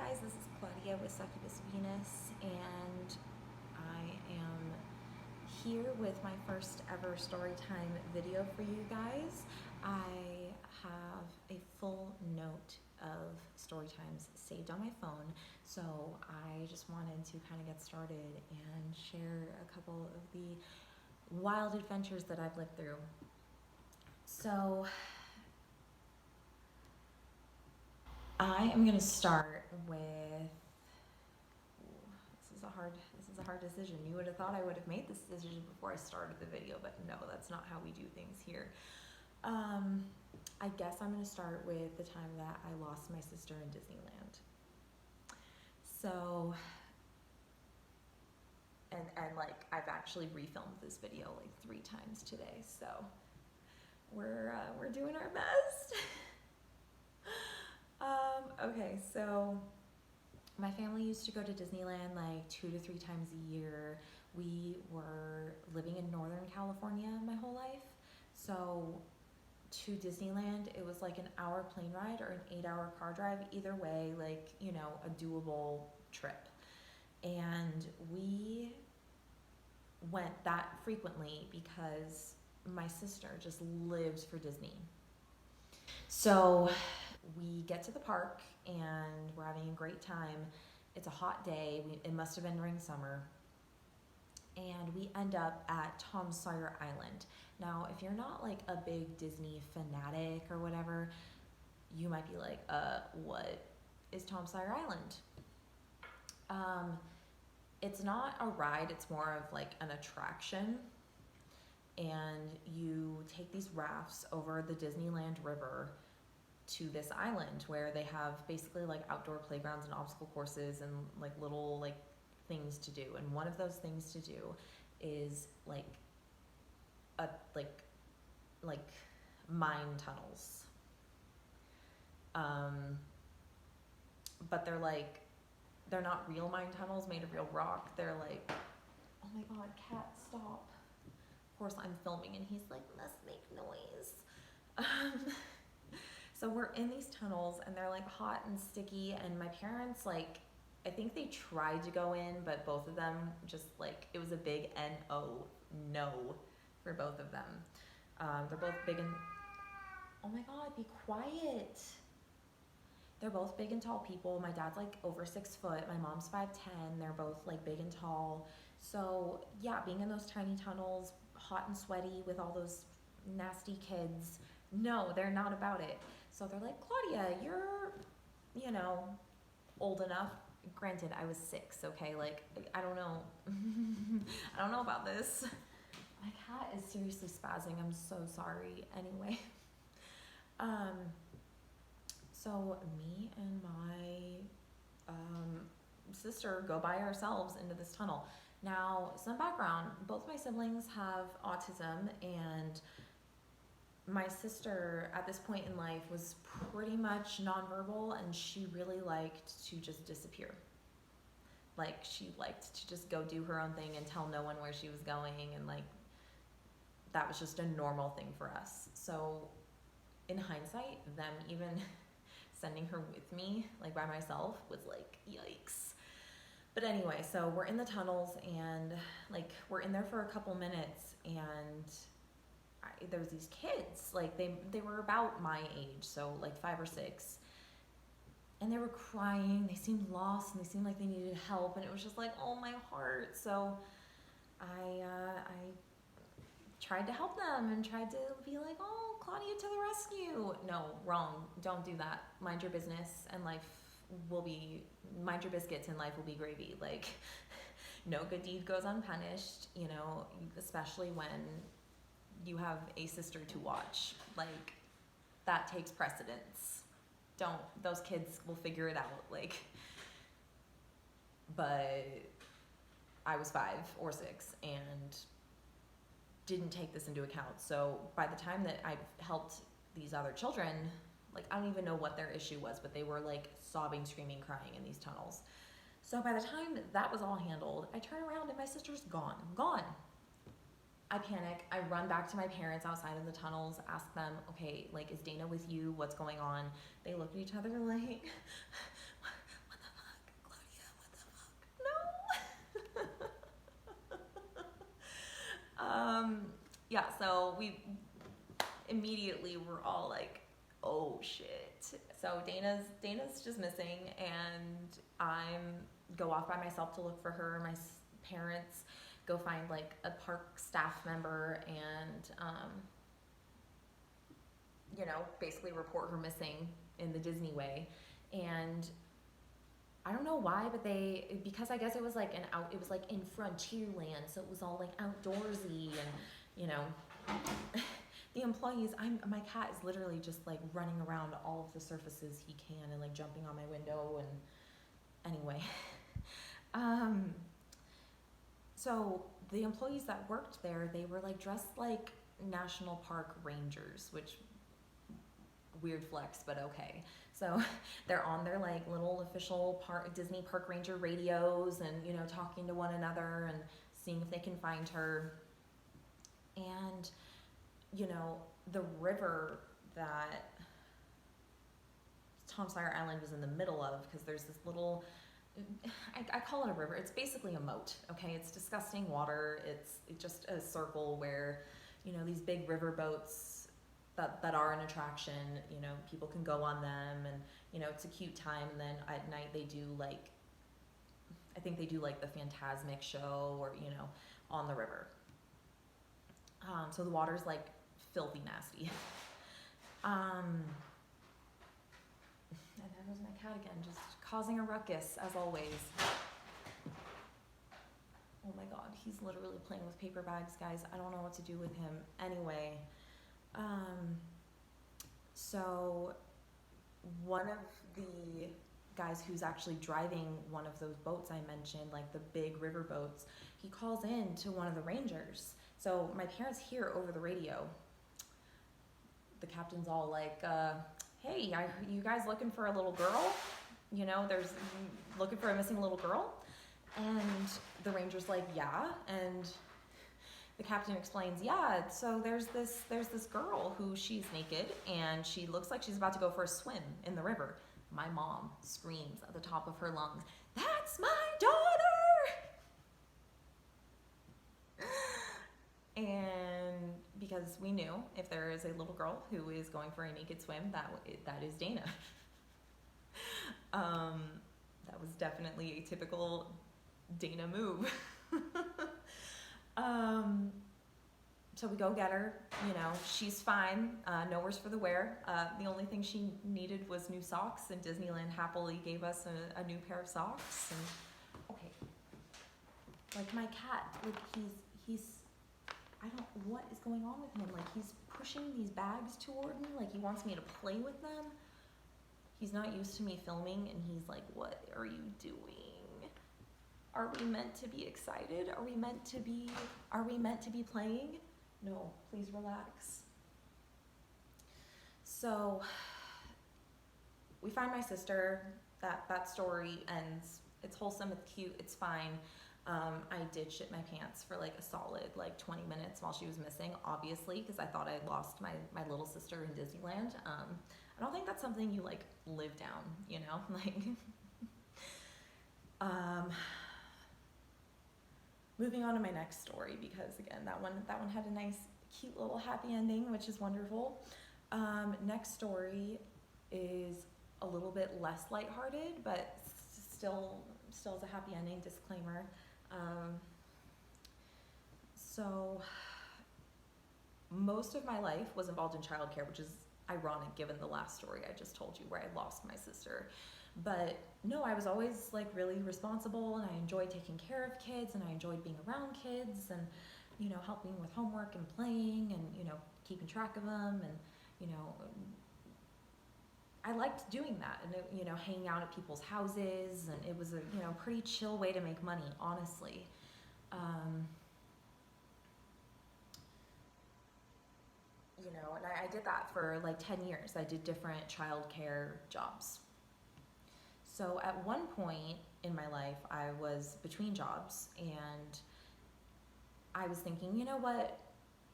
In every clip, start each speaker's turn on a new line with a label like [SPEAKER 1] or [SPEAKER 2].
[SPEAKER 1] guys, this is Claudia with Succubus Venus, and I am here with my first ever storytime video for you guys. I have a full note of story times saved on my phone, so I just wanted to kind of get started and share a couple of the wild adventures that I've lived through. So I am going to start with, this is a hard decision. You would have thought I would have made this decision before I started the video, but no, that's not how we do things here. I guess I'm going to start with the time that I lost my sister in Disneyland. So, and like I've actually refilmed this video like 3 times today, so we're doing our best. Okay, so my family used to go to Disneyland like 2 to 3 times a year. We were living in Northern California my whole life, so to Disneyland it was like an hour plane ride or an 8-hour car drive. Either way, like, you know, a doable trip. And we went that frequently because my sister just lives for Disney. So we get to the park and we're having a great time. It's a hot day. It must have been during summer. And we end up at Tom Sawyer Island. Now, if you're not like a big Disney fanatic or whatever, you might be like, what is Tom Sawyer Island? It's not a ride, it's more of like an attraction. And you take these rafts over the Disneyland River to this island where they have basically like outdoor playgrounds and obstacle courses and like little like things to do. And one of those things to do is like mine tunnels. But they're not real mine tunnels made of real rock. They're like, oh my god, cat, stop. Of course I'm filming and he's like, must make noise. So we're in these tunnels and they're like hot and sticky, and my parents, like, I think they tried to go in, but both of them just like, it was a big no for both of them. They're both big and, oh my god, be quiet. They're both big and tall people. My dad's like over 6 foot. My mom's 5'10". They're both like big and tall. So yeah, being in those tiny tunnels, hot and sweaty with all those nasty kids, no, they're not about it. So they're like, Claudia, you're, you know, old enough. Granted, I was 6, okay? Like, I don't know. I don't know about this. My cat is seriously spazzing. I'm so sorry. Anyway. So me and my sister go by ourselves into this tunnel. Now, some background, both my siblings have autism, and my sister at this point in life was pretty much nonverbal, and she really liked to just disappear. Like, she liked to just go do her own thing and tell no one where she was going, and like, that was just a normal thing for us. So in hindsight, them even sending her with me, like by myself, was like, yikes. But anyway, so we're in the tunnels and like we're in there for a couple minutes, and there was these kids, like they were about my age, so like 5 or 6, and they were crying. They seemed lost and they seemed like they needed help, and it was just like, oh, my heart. So I tried to help them and tried to be like, oh, Claudia to the rescue. No, wrong. Don't do that. Mind your business, and life will be, mind your biscuits and life will be gravy. Like, no good deed goes unpunished, you know, especially when you have a sister to watch. Like, that takes precedence. Don't, those kids will figure it out. Like, but I was 5 or 6 and didn't take this into account. So by the time that I helped these other children, like, I don't even know what their issue was, but they were like sobbing, screaming, crying in these tunnels. So by the time that was all handled, I turn around and my sister's gone. I panic. I run back to my parents outside of the tunnels, ask them, okay, like, is Dana with you? What's going on? They look at each other like, what the so we immediately were all like, oh shit. So Dana's just missing, and I'm go off by myself to look for her. My parents go find like a park staff member and you know, basically report her missing in the Disney way. And I don't know why, but because I guess it was like it was like in Frontierland, so it was all like outdoorsy, and you know, the employees, my cat is literally just like running around all of the surfaces he can and like jumping on my window, and anyway. So the employees that worked there, they were like dressed like national park rangers, which weird flex, but okay. So they're on their like little official Disney park ranger radios, and you know, talking to one another and seeing if they can find her. And you know, the river that Tom Sawyer Island was in the middle of, because there's this little, I call it a river. It's basically a moat, okay? It's disgusting water. It's just a circle where, you know, these big river boats that are an attraction, you know, people can go on them, and, you know, it's a cute time. And then at night they do like, I think they do like the Phantasmic show, or, you know, on the river. So the water's like filthy nasty. And there goes my cat again, just causing a ruckus as always. Oh my god, he's literally playing with paper bags, guys. I don't know what to do with him. Anyway, so one of the guys who's actually driving one of those boats I mentioned, like the big river boats, he calls in to one of the rangers. So my parents hear over the radio, the captain's all like, hey, you guys looking for a little girl? You know, there's looking for a missing little girl? And the ranger's like, yeah. And the captain explains, yeah, so there's this girl who she's naked, and she looks like she's about to go for a swim in the river. My mom screams at the top of her lungs, that's my daughter! And because we knew if there is a little girl who is going for a naked swim, that is Dana. That was definitely a typical Dana move. So we go get her, you know, she's fine, no worse for the wear. The only thing she needed was new socks, and Disneyland happily gave us a new pair of socks. And okay, like my cat, like he's what is going on with him? Like, he's pushing these bags toward me, like he wants me to play with them. He's not used to me filming, and he's like, what are you doing? Are we meant to be excited? Are we meant to be playing? No, please relax. So we find my sister. That story ends. It's wholesome, it's cute, it's fine. I did shit my pants for like a solid like 20 minutes while she was missing, obviously, because I thought I had lost my little sister in Disneyland. I don't think that's something you like live down, you know, like. Moving on to my next story, because again, that one had a nice, cute little happy ending, which is wonderful. Next story is a little bit less lighthearted, but still is a happy ending, disclaimer. So most of my life was involved in childcare, which is ironic given the last story I just told you where I lost my sister. But no, I was always like really responsible, and I enjoyed taking care of kids, and I enjoyed being around kids, and, you know, helping with homework and playing, and, you know, keeping track of them, and, you know, I liked doing that, and, you know, hanging out at people's houses, and it was a, you know, pretty chill way to make money, honestly. You know, and I did that for like 10 years. I did different childcare jobs. So at one point in my life, I was between jobs, and I was thinking, you know what?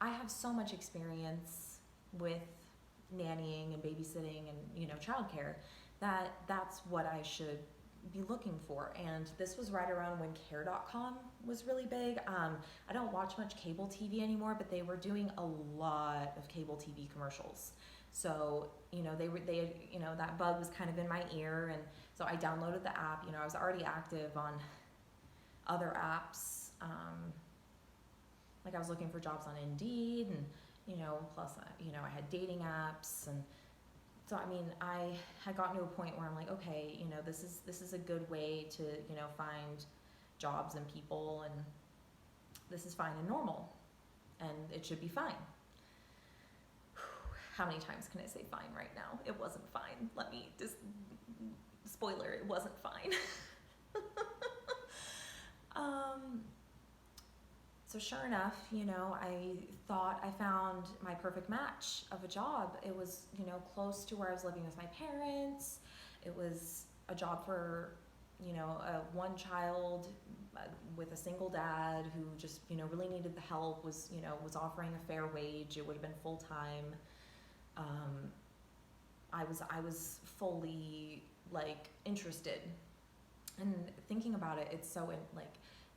[SPEAKER 1] I have so much experience with nannying and babysitting and, you know, childcare, that's what I should be looking for. And this was right around when care.com was really big. I don't watch much cable TV anymore, but they were doing a lot of cable TV commercials. So, that bug was kind of in my ear. And so I downloaded the app. I was already active on other apps. Like I was looking for jobs on Indeed, and, plus, I had dating apps. And so, I had gotten to a point where I'm like, okay, this is a good way to, find jobs and people, and this is fine and normal, and it should be fine. How many times can I say fine right now? It wasn't fine. Let me just, spoiler, it wasn't fine. So sure enough, I thought I found my perfect match of a job. It was, close to where I was living with my parents. It was a job for, one child with a single dad who just, really needed the help, was offering a fair wage. It would have been full time. I was fully interested, and thinking about it, it's so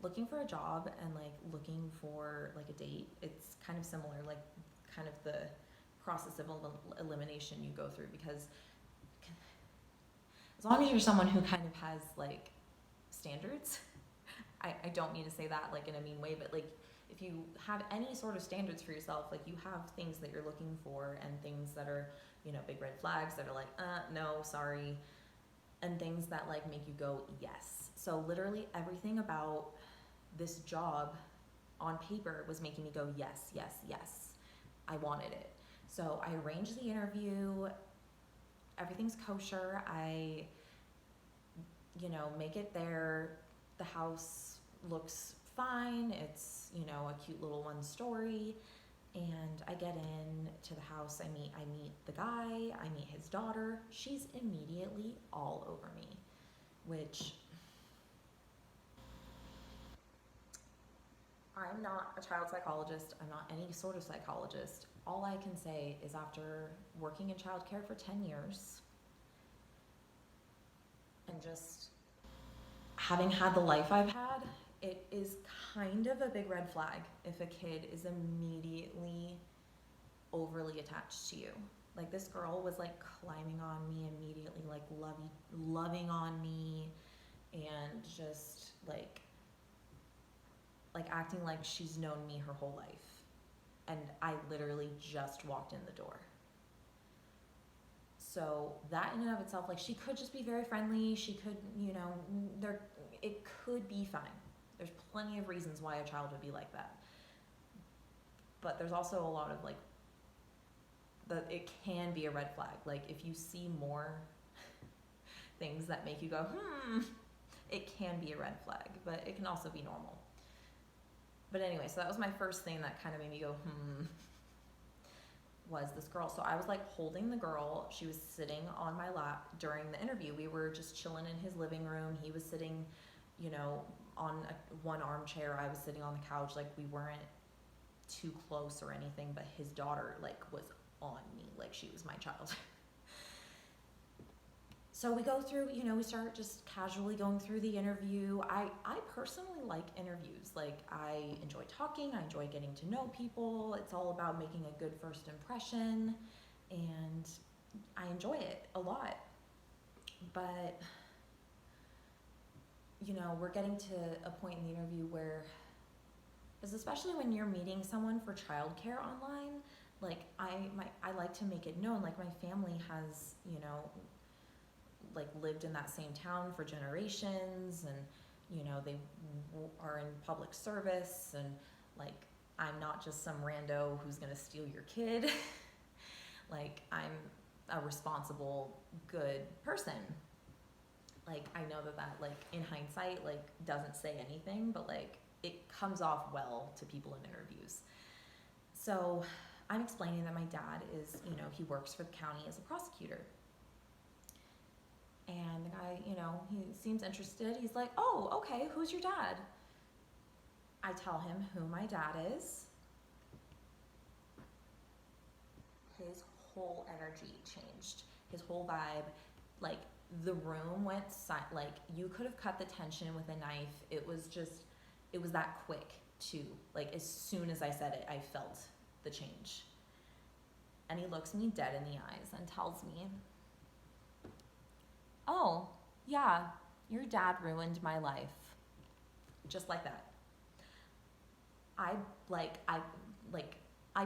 [SPEAKER 1] looking for a job and looking for a date, it's kind of similar, kind of the process of elimination you go through, because as long as you're someone who kind of has standards, I don't mean to say that in a mean way, but if you have any sort of standards for yourself, you have things that you're looking for, and things that are, big red flags that are no, sorry, and things that make you go yes. So literally everything about this job on paper was making me go yes, yes, yes. I wanted it. So I arranged the interview. Everything's kosher. I, make it there. The house looks fine. It's, a cute little one-story. And I get in to the house. I meet the guy. I meet his daughter. She's immediately all over me, which I'm not a child psychologist. I'm not any sort of psychologist. All I can say is, after working in childcare for 10 years and just having had the life I've had, it is kind of a big red flag if a kid is immediately overly attached to you. This girl was climbing on me immediately, loving on me, and just acting like she's known me her whole life. And I literally just walked in the door. So that in and of itself, she could just be very friendly. She could, it could be fine. There's plenty of reasons why a child would be like that. But there's also a lot of that it can be a red flag. If you see more things that make you go, it can be a red flag, but it can also be normal. But anyway, so that was my first thing that kind of made me go, was this girl. So I was holding the girl. She was sitting on my lap during the interview. We were just chilling in his living room. He was sitting, on one armchair. I was sitting on the couch. We weren't too close or anything, but his daughter was on me, she was my child. So we go through, we start just casually going through the interview. I personally like interviews. I enjoy talking. I enjoy getting to know people. It's all about making a good first impression, and I enjoy it a lot. But, we're getting to a point in the interview where, especially when you're meeting someone for childcare online, I like to make it known, my family has, lived in that same town for generations, and they are in public service, and I'm not just some rando who's gonna steal your kid. I'm a responsible, good person. I know that in hindsight doesn't say anything, but it comes off well to people in interviews. So I'm explaining that my dad is, he works for the county as a prosecutor. And the guy, he seems interested. He's like, oh, okay, who's your dad? I tell him who my dad is. His whole energy changed. His whole vibe, the room went like you could have cut the tension with a knife. It was that quick too. Like as soon as I said it, I felt the change. And he looks me dead in the eyes and tells me, "Oh, yeah, your dad ruined my life." Just like that. I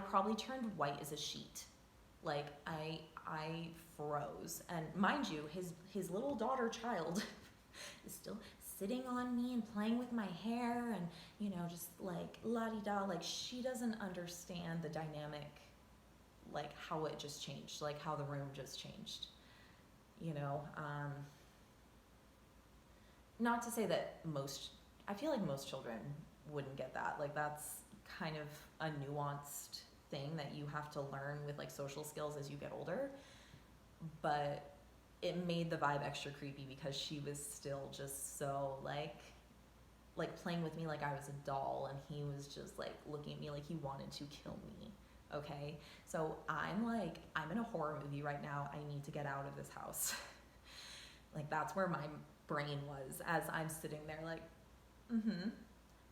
[SPEAKER 1] probably turned white as a sheet. Like I froze. And mind you, his little daughter child is still sitting on me and playing with my hair and, just like la-di-da. Like she doesn't understand the dynamic, like how it just changed, like how the room just changed. Not to say that I feel like most children wouldn't get that. Like that's kind of a nuanced thing that you have to learn with like social skills as you get older. But it made the vibe extra creepy because she was still just so like playing with me like I was a doll, and he was just like looking at me like he wanted to kill me. Okay, so I'm in a horror movie right now. I need to get out of this house. Like that's where my brain was as I'm sitting there like,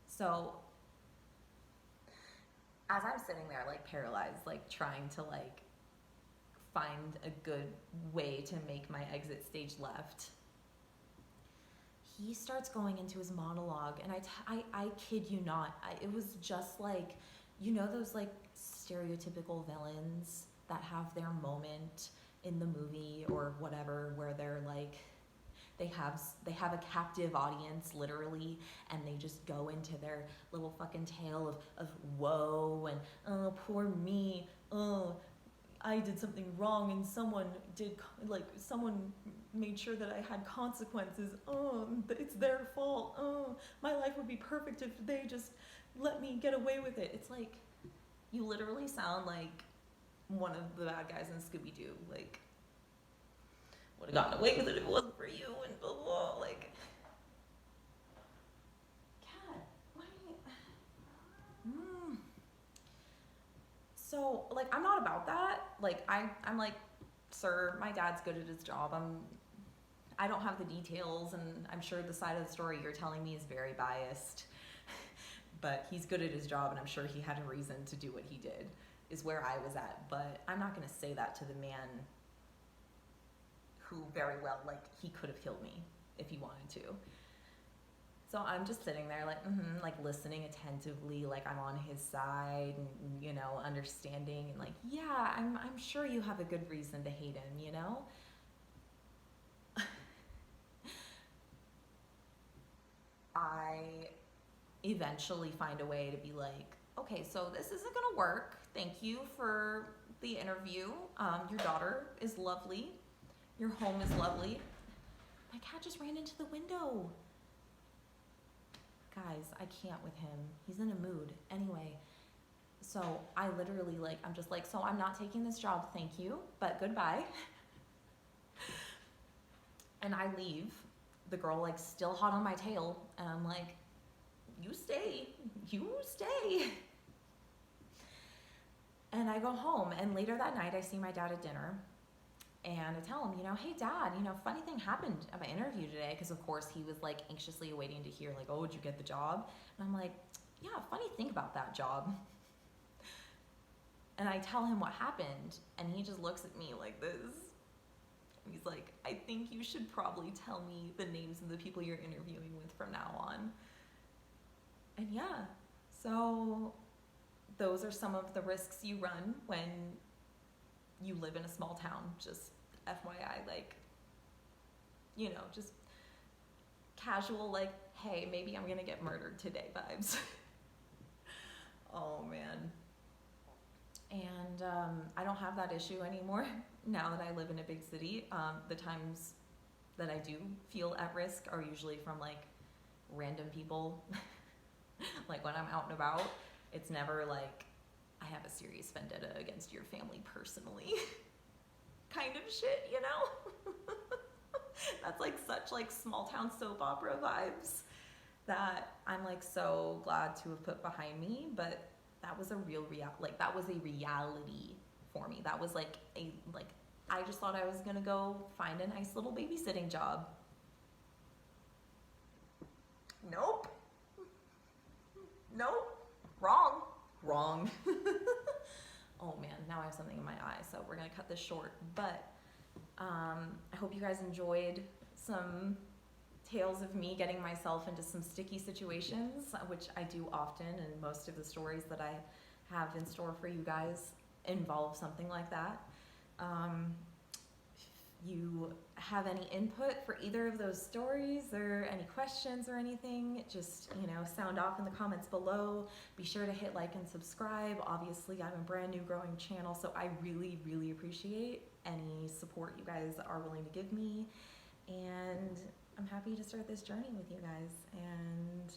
[SPEAKER 1] So as I'm sitting there like paralyzed, like trying to like find a good way to make my exit stage left, he starts going into his monologue, and I kid you not, it was just like, those like stereotypical villains that have their moment in the movie or whatever, where they're like, they have a captive audience literally, and they just go into their little fucking tale of woe and, oh, poor me, oh, I did something wrong and someone made sure that I had consequences. Oh, it's their fault. Oh, my life would be perfect if they just let me get away with it. It's like, you literally sound like one of the bad guys in Scooby-Doo. Like, would have gotten away with it if it wasn't for you, and blah, blah, blah. Like, God, what are you... So, like, I'm not about that. Like, I'm like, sir, my dad's good at his job. I don't have the details, and I'm sure the side of the story you're telling me is very biased. But he's good at his job, and I'm sure he had a reason to do what he did, is where I was at. But I'm not going to say that to the man who very well, like, he could have killed me if he wanted to. So I'm just sitting there like, like listening attentively, like I'm on his side, and, understanding, and like, yeah, I'm sure you have a good reason to hate him, I eventually find a way to be like, okay, so this isn't gonna work. Thank you for the interview. Your daughter is lovely. Your home is lovely. My cat just ran into the window. Guys, I can't with him. He's in a mood. Anyway, so I literally I'm just like, so I'm not taking this job, thank you, but goodbye. And I leave. The girl still hot on my tail, and I'm like, you stay. And I go home, and later that night I see my dad at dinner. And I tell him, hey, Dad, funny thing happened at my interview today, because of course he was anxiously awaiting to hear oh, did you get the job? And I'm like, yeah, funny thing about that job. And I tell him what happened, and he just looks at me like this. And he's like, I think you should probably tell me the names of the people you're interviewing with from now on. And yeah, so those are some of the risks you run when you live in a small town. Just FYI, just casual, hey, maybe I'm gonna get murdered today vibes. Oh man. And I don't have that issue anymore now that I live in a big city. The times that I do feel at risk are usually from random people. When I'm out and about, it's never I have a serious vendetta against your family personally kind of shit, That's such such small town soap opera vibes that I'm so glad to have put behind me. But that was a real that was a reality for me. That was I just thought I was gonna go find a nice little babysitting job. Nope. Nope. Wrong. Wrong. Oh man, now I have something in my eye, so we're gonna cut this short. But I hope you guys enjoyed some tales of me getting myself into some sticky situations, which I do often, and most of the stories that I have in store for you guys involve something like that. If you have any input for either of those stories or any questions or anything, just, you know, sound off in the comments below. Be sure to hit like and subscribe. Obviously, I'm a brand new growing channel, so I really, really appreciate any support you guys are willing to give me. And I'm happy to start this journey with you guys. And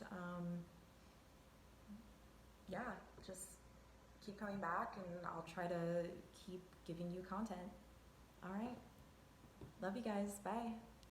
[SPEAKER 1] yeah, just keep coming back and I'll try to keep giving you content. All right. Love you guys. Bye.